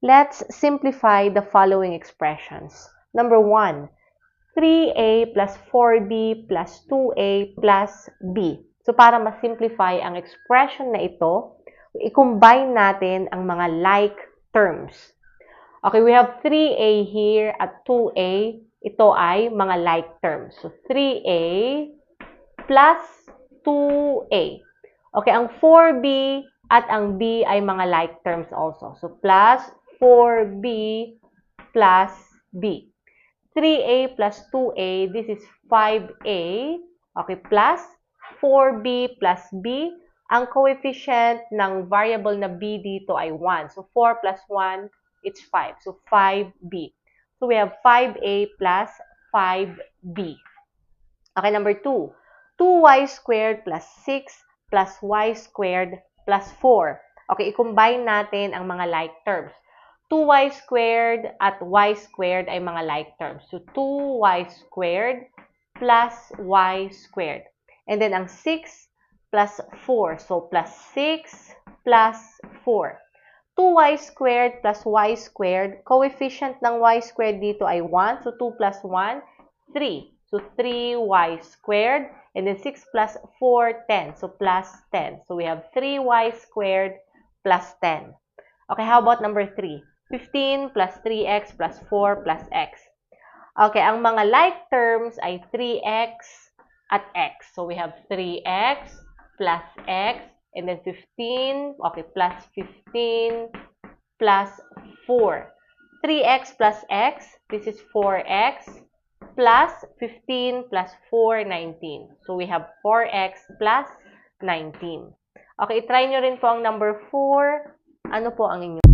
Let's simplify the following expressions. Number 1, 3a plus 4b plus 2a plus b. So, para ma-simplify ang expression na ito, i-combine natin ang mga like terms. Okay, we have 3a here at 2a. Ito ay mga like terms. So, 3a plus 2a. Okay, ang 4b at ang b ay mga like terms also. So, plus 4b plus b. 3a plus 2a, this is 5a. Okay, plus 4b plus b. Ang coefficient ng variable na b dito ay 1. So, 4 plus 1, it's 5. So, 5b. So, we have 5a plus 5b. Okay, number 2. 2y squared plus 6 plus y squared plus 4. Okay, i-combine natin ang mga like terms. 2y squared at y squared ay mga like terms. So, 2y squared plus y squared. And then, ang 6 plus 4. So, plus 6 plus 4. 2y squared plus y squared. Coefficient ng y squared dito ay 1. So, 2 plus 1, 3. So, 3y squared. And then, 6 plus 4, 10. So, plus 10. So, we have 3y squared plus 10. Okay, how about number 3? 15 plus 3x plus 4 plus x. Okay, ang mga like terms ay 3x at x. So, we have 3x plus x, and then 15, okay, plus 15 plus 4. 3x plus x, this is 4x, plus 15 plus 4, 19. So, we have 4x plus 19. Okay, try nyo rin po ang number 4. Ano po ang inyo?